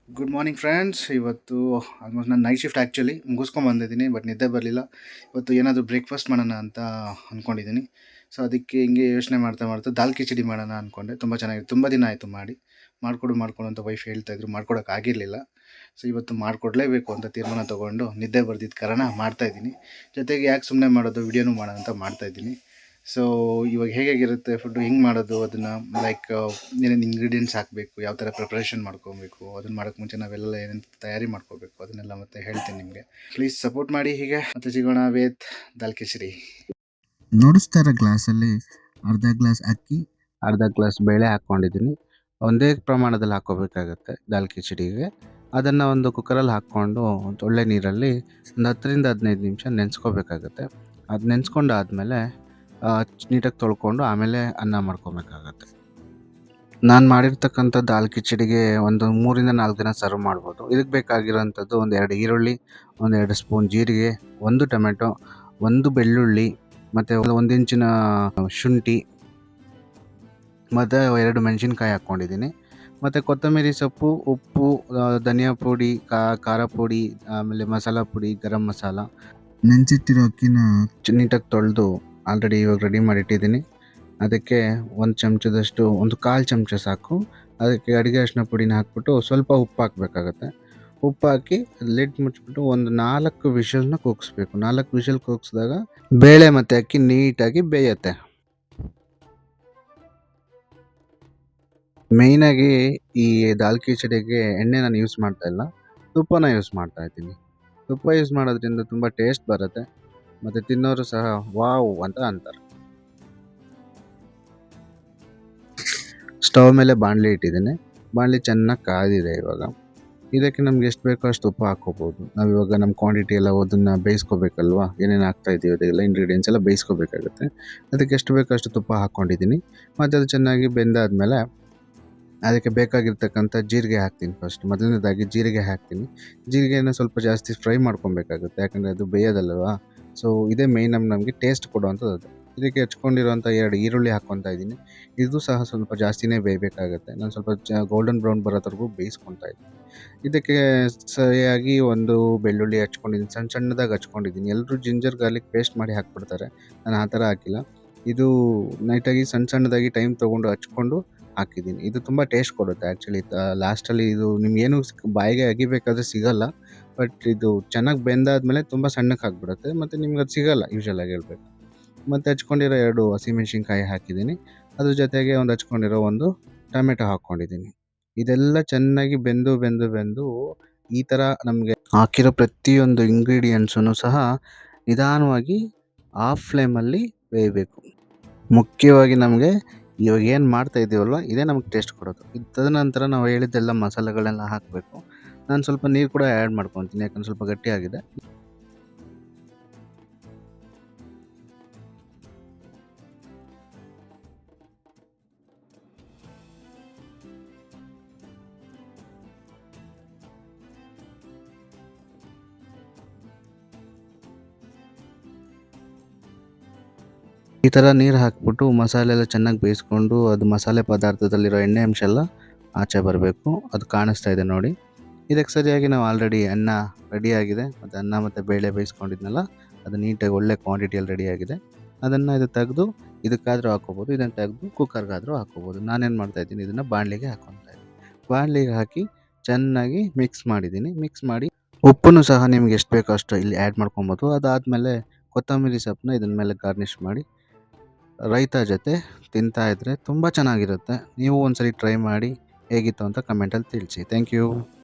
Good morning friends. ಇವತ್ತು almost ನಾನು night shift actually ಮುಗಿಸ್ಕೊಂಡು ಬಂದಿದ್ದೀನಿ, ಬಟ್ ನಿದ್ದೆ ಬರಲಿಲ್ಲ. ಇವತ್ತು ಏನಾದರೂ ಬ್ರೇಕ್ಫಾಸ್ಟ್ ಮಾಡೋಣ ಅಂತ ಅಂದ್ಕೊಂಡಿದ್ದೀನಿ. ಸೊ ಅದಕ್ಕೆ ಹಿಂಗೆ ಯೋಚನೆ ಮಾಡ್ತಾ ಮಾಡ್ತಾ ದಾಲ್ ಕಿಚಡಿ ಮಾಡೋಣ ಅಂದ್ಕೊಂಡೆ. ತುಂಬ ಚೆನ್ನಾಗಿದೆ, ತುಂಬ ದಿನ ಆಯಿತು ಮಾಡಿಕೊಡು ಅಂತ ವೈಫ್ ಹೇಳ್ತಾಯಿದ್ರು, ಆಗಿರಲಿಲ್ಲ. ಸೊ ಇವತ್ತು ಮಾಡಿಕೊಡ್ಲೇಬೇಕು ಅಂತ ತೀರ್ಮಾನ ತೊಗೊಂಡು ನಿದ್ದೆ ಬರ್ದಿದ್ದ ಕಾರಣ ಮಾಡ್ತಾಯಿದ್ದೀನಿ. ಜೊತೆಗೆ ಯಾಕೆ ಸುಮ್ಮನೆ ಮಾಡೋದು, ವಿಡಿಯೋನೂ ಮಾಡೋಣ ಅಂತ ಮಾಡ್ತಾಯಿದ್ದೀನಿ. ಸೊ ಇವಾಗ ಹೇಗಿರುತ್ತೆ ಫುಡ್ಡು, ಹೆಂಗೆ ಮಾಡೋದು ಅದನ್ನು, ಲೈಕ್ ಏನೇನು ಇಂಗ್ರೀಡಿಯೆಂಟ್ಸ್ ಹಾಕಬೇಕು, ಯಾವ ಥರ ಪ್ರಿಪ್ರೇಷನ್ ಮಾಡ್ಕೊಬೇಕು, ಅದನ್ನು ಮಾಡೋಕ್ಕೆ ಮುಂಚೆ ನಾವೆಲ್ಲ ಏನೇನು ತಯಾರಿ ಮಾಡ್ಕೋಬೇಕು ಅದನ್ನೆಲ್ಲ ಮತ್ತೆ ಹೇಳ್ತೀನಿ ನಿಮಗೆ. ಪ್ಲೀಸ್ ಸಪೋರ್ಟ್ ಮಾಡಿ. ಹೀಗೆ ಮತ್ತೆ ಸಿಗೋಣ ವಿತ್ ದಾಲ್ ಕಿಚಡಿ. ನೋಡಿಸ್ತಾ ಇರೋ ಗ್ಲಾಸಲ್ಲಿ ಅರ್ಧ ಗ್ಲಾಸ್ ಅಕ್ಕಿ, ಅರ್ಧ ಗ್ಲಾಸ್ ಬೇಳೆ ಹಾಕ್ಕೊಂಡಿದ್ದೀನಿ. ಒಂದೇ ಪ್ರಮಾಣದಲ್ಲಿ ಹಾಕ್ಕೋಬೇಕಾಗತ್ತೆ ದಾಲ್ ಕಿಚಡಿಗೆ. ಅದನ್ನು ಒಂದು ಕುಕ್ಕರಲ್ಲಿ ಹಾಕ್ಕೊಂಡು ಒಂದು ಒಳ್ಳೆ ನೀರಲ್ಲಿ ಒಂದು 10 ರಿಂದ 15 ನಿಮಿಷ ನೆನೆಸ್ಕೋಬೇಕಾಗತ್ತೆ. ಅದು ನೆನೆಸ್ಕೊಂಡಾದ್ಮೇಲೆ ನೀಟಾಗಿ ತೊಳ್ಕೊಂಡು ಆಮೇಲೆ ಅನ್ನ ಮಾಡ್ಕೊಬೇಕಾಗತ್ತೆ. ನಾನು ಮಾಡಿರ್ತಕ್ಕಂಥ ದಾಲ್ ಕಿಚಡಿಗೆ ಒಂದು 3 ರಿಂದ 4 ದಿನ ಸರ್ವ್ ಮಾಡ್ಬೋದು. ಇದಕ್ಕೆ ಬೇಕಾಗಿರೋಂಥದ್ದು ಒಂದು 2 ಈರುಳ್ಳಿ, ಒಂದು 2 ಸ್ಪೂನ್ ಜೀರಿಗೆ, 1 ಟೊಮೆಟೊ, 1 ಬೆಳ್ಳುಳ್ಳಿ, ಮತ್ತು 1 ಇಂಚಿನ ಶುಂಠಿ, ಮತ್ತು 2 ಮೆಣಸಿನ್ಕಾಯಿ ಹಾಕ್ಕೊಂಡಿದ್ದೀನಿ. ಮತ್ತು ಕೊತ್ತಂಬರಿ ಸೊಪ್ಪು, ಉಪ್ಪು, ಧನಿಯಾ ಪುಡಿ, ಖಾರ ಪುಡಿ, ಆಮೇಲೆ ಮಸಾಲ ಪುಡಿ, ಗರಂ ಮಸಾಲ. ನೆನೆಸಿಟ್ಟಿರೋ ಅಕ್ಕಿನ ನೀಟಾಗಿ ತೊಳೆದು ಆಲ್ರೆಡಿ ಇವಾಗ ರೆಡಿ ಮಾಡಿಟ್ಟಿದ್ದೀನಿ. ಅದಕ್ಕೆ 1 ಚಮಚದಷ್ಟು, ಒಂದು 1/4 ಚಮಚ ಸಾಕು. ಅದಕ್ಕೆ ಅಡುಗೆ ಅರಿಶಿನ ಪುಡಿನ ಹಾಕ್ಬಿಟ್ಟು ಸ್ವಲ್ಪ ಉಪ್ಪು ಹಾಕಬೇಕಾಗತ್ತೆ. ಉಪ್ಪು ಹಾಕಿ ಲಿಡ್ ಮುಚ್ಚಿಬಿಟ್ಟು ಒಂದು 4 ವಿಷಲ್ನ ಕೂಗಿಸ್ಬೇಕು. 4 ವಿಷಲ್ ಕೂಗಿಸಿದಾಗ ಬೇಳೆ ಮತ್ತು ಅಕ್ಕಿ ನೀಟಾಗಿ ಬೇಯುತ್ತೆ. ಮೇಯ್ನಾಗಿ ಈ ದಾಲ್ ಕಿಚಡಿಗೆ ಎಣ್ಣೆ ನಾನು ಯೂಸ್ ಮಾಡ್ತಾ ಇಲ್ಲ, ತುಪ್ಪನ ಯೂಸ್ ಮಾಡ್ತಾ ಇದ್ದೀನಿ. ತುಪ್ಪ ಯೂಸ್ ಮಾಡೋದ್ರಿಂದ ತುಂಬ ಟೇಸ್ಟ್ ಬರುತ್ತೆ, ಮತ್ತು ತಿನ್ನೋರು ಸಹ ವಾವ್ ಅಂತ ಅಂತಾರೆ. ಸ್ಟವ್ ಮೇಲೆ ಬಾಣಲಿ ಇಟ್ಟಿದ್ದೀನಿ. ಬಾಣಲಿ ಚೆನ್ನಾಗಿ ಕಾದಿದೆ. ಇವಾಗ ಇದಕ್ಕೆ ನಮ್ಗೆ ಎಷ್ಟು ಬೇಕೋ ಅಷ್ಟು ತುಪ್ಪ ಹಾಕ್ಕೋಬೋದು. ನಾವಿವಾಗ ನಮ್ಮ ಕ್ವಾಂಟಿಟಿ ಎಲ್ಲ ಅದನ್ನು ಬೇಯಿಸ್ಕೋಬೇಕಲ್ವಾ, ಏನೇನು ಹಾಕ್ತಾ ಇದ್ದೀವಿ ಅದೆಲ್ಲ ಇಂಗ್ರೀಡಿಯೆಂಟ್ಸ್ ಎಲ್ಲ ಬೇಯಿಸ್ಕೋಬೇಕಾಗುತ್ತೆ. ಅದಕ್ಕೆ ಎಷ್ಟು ಬೇಕೋ ಅಷ್ಟು ತುಪ್ಪ ಹಾಕ್ಕೊಂಡಿದ್ದೀನಿ. ಮತ್ತು ಅದು ಚೆನ್ನಾಗಿ ಬೆಂದಾದ್ಮೇಲೆ ಅದಕ್ಕೆ ಬೇಕಾಗಿರ್ತಕ್ಕಂಥ ಜೀರಿಗೆ ಹಾಕ್ತೀನಿ. ಮೊದಲನೇದಾಗಿ ಜೀರಿಗೆ ಹಾಕ್ತೀನಿ. ಜೀರಿಗೆನ ಸ್ವಲ್ಪ ಜಾಸ್ತಿ ಫ್ರೈ ಮಾಡ್ಕೊಬೇಕಾಗುತ್ತೆ, ಯಾಕಂದರೆ ಅದು ಬೇಯೋದಲ್ವಾ. ಸೊ ಇದೇ ಮೇಯ್ನ್ ನಮಗೆ ಟೇಸ್ಟ್ ಕೊಡುವಂಥದ್ದು ಅದು. ಇದಕ್ಕೆ ಹೆಚ್ಕೊಂಡಿರೋಂಥ 2 ಈರುಳ್ಳಿ ಹಾಕ್ಕೊತಾ ಇದ್ದೀನಿ. ಇದು ಸಹ ಸ್ವಲ್ಪ ಜಾಸ್ತಿನೇ ಬೇಯಬೇಕಾಗುತ್ತೆ. ನಾನು ಸ್ವಲ್ಪ ಗೋಲ್ಡನ್ ಬ್ರೌನ್ ಬರೋವರೆಗೂ ಬೇಯಿಸ್ಕೊತಾ ಇದ್ದೀನಿ. ಇದಕ್ಕೆ ಸರಿಯಾಗಿ 1 ಬೆಳ್ಳುಳ್ಳಿ ಹಚ್ಕೊಂಡಿದ್ದೀನಿ, ಸಣ್ಣ ಸಣ್ಣದಾಗಿ ಹಚ್ಕೊಂಡಿದ್ದೀನಿ. ಎಲ್ಲರೂ ಜಿಂಜರ್ ಗಾರ್ಲಿಕ್ ಪೇಸ್ಟ್ ಮಾಡಿ ಹಾಕ್ಬಿಡ್ತಾರೆ, ನಾನು ಆ ಥರ ಹಾಕಿಲ್ಲ. ಇದು ನೈಟಾಗಿ ಸಣ್ಣ ಸಣ್ಣದಾಗಿ ಟೈಮ್ ತೊಗೊಂಡು ಹಚ್ಕೊಂಡು ಹಾಕಿದ್ದೀನಿ. ಇದು ತುಂಬ ಟೇಸ್ಟ್ ಕೊಡುತ್ತೆ ಆ್ಯಕ್ಚುಲಿ. ಲಾಸ್ಟಲ್ಲಿ ಇದು ನಿಮಗೇನು ಬಾಯಿಗೆ ಅಗಿಬೇಕಾದ್ರೆ ಸಿಗಲ್ಲ, ಬಟ್ ಇದು ಚೆನ್ನಾಗಿ ಬೆಂದಾದ್ಮೇಲೆ ತುಂಬ ಸಣ್ಣಕ್ಕೆ ಆಗಿಬಿಡುತ್ತೆ, ಮತ್ತು ನಿಮ್ಗೆ ಅದು ಸಿಗಲ್ಲ ಯೂಶ್ವಲಾಗಿ ಹೇಳ್ಬೇಕು. ಮತ್ತು ಹಚ್ಕೊಂಡಿರೋ 2 ಹಸಿಮೆಣ್ಸಿನ್ಕಾಯಿ ಹಾಕಿದ್ದೀನಿ. ಅದ್ರ ಜೊತೆಗೆ ಹಚ್ಕೊಂಡಿರೋ 1 ಟೊಮೆಟೊ ಹಾಕ್ಕೊಂಡಿದ್ದೀನಿ. ಇದೆಲ್ಲ ಚೆನ್ನಾಗಿ ಬೆಂದು ಈ ಥರ ನಮಗೆ ಹಾಕಿರೋ ಪ್ರತಿಯೊಂದು ಇಂಗ್ರೀಡಿಯೆಂಟ್ಸನ್ನು ಸಹ ನಿಧಾನವಾಗಿ ಆಫ್ ಫ್ಲೇಮಲ್ಲಿ ಬೇಯಬೇಕು. ಮುಖ್ಯವಾಗಿ ನಮಗೆ ಇವಾಗ ಏನು ಮಾಡ್ತಾ ಇದ್ದೀವಲ್ವ, ಇದೇ ನಮಗೆ ಟೇಸ್ಟ್ ಕೊಡೋದು. ಇದು ತದನಂತರ ನಾವು ಹೇಳಿದ್ದೆಲ್ಲ ಮಸಾಲೆಗಳೆಲ್ಲ ಹಾಕಬೇಕು. ನಾನು ಸ್ವಲ್ಪ ನೀರು ಕೂಡ ಆ್ಯಡ್ ಮಾಡ್ಕೊತೀನಿ, ಯಾಕಂದ್ರೆ ಸ್ವಲ್ಪ ಗಟ್ಟಿಯಾಗಿದೆ. ಈ ಥರ ನೀರು ಹಾಕ್ಬಿಟ್ಟು ಮಸಾಲೆ ಎಲ್ಲ ಚೆನ್ನಾಗಿ ಬೇಯಿಸ್ಕೊಂಡು, ಅದು ಮಸಾಲೆ ಪದಾರ್ಥದಲ್ಲಿರೋ ಎಣ್ಣೆ ಅಂಶ ಎಲ್ಲ ಆಚೆ ಬರಬೇಕು. ಅದು ಕಾಣಿಸ್ತಾ ಇದೆ ನೋಡಿ. ಇದಕ್ಕೆ ಸರಿಯಾಗಿ ನಾವು ಆಲ್ರೆಡಿ ಅನ್ನ ರೆಡಿಯಾಗಿದೆ, ಮತ್ತು ಅನ್ನ ಮತ್ತು ಬೇಳೆ ಬೇಯಿಸ್ಕೊಂಡಿದ್ನಲ್ಲ, ಅದು ನೀಟಾಗಿ ಒಳ್ಳೆ ಕ್ವಾಂಟಿಟಿಯಲ್ಲಿ ರೆಡಿಯಾಗಿದೆ. ಅದನ್ನು ಇದು ತೆಗೆದು ಇದಕ್ಕಾದರೂ ಹಾಕ್ಕೋಬೋದು, ಇದನ್ನು ತೆಗೆದು ಕುಕ್ಕರ್ಗಾದರೂ ಹಾಕ್ಕೋಬೋದು. ನಾನೇನು ಮಾಡ್ತಾಯಿದ್ದೀನಿ, ಇದನ್ನು ಬಾಣಲಿಗೆ ಹಾಕ್ಕೊತಾ ಇದ್ದೀನಿ. ಬಾಣಲಿಗೆ ಹಾಕಿ ಚೆನ್ನಾಗಿ ಮಿಕ್ಸ್ ಮಾಡಿದ್ದೀನಿ. ಮಿಕ್ಸ್ ಮಾಡಿ ಉಪ್ಪನ್ನು ಸಹ ನಿಮ್ಗೆ ಎಷ್ಟು ಬೇಕೋ ಅಷ್ಟು ಇಲ್ಲಿ ಆ್ಯಡ್ ಮಾಡ್ಕೊಬೋದು. ಅದಾದಮೇಲೆ ಕೊತ್ತಂಬರಿ ಸೊಪ್ಪನ್ನ ಇದನ್ನ ಮೇಲೆ ಗಾರ್ನಿಷ್ ಮಾಡಿ ರೈತ ಜೊತೆ ತಿಂತಾ ಇದ್ದರೆ ತುಂಬ ಚೆನ್ನಾಗಿರುತ್ತೆ. ನೀವು ಒಂದ್ಸರಿ ಟ್ರೈ ಮಾಡಿ, ಹೇಗಿತ್ತು ಅಂತ ಕಮೆಂಟಲ್ಲಿ ತಿಳಿಸಿ. Thank you.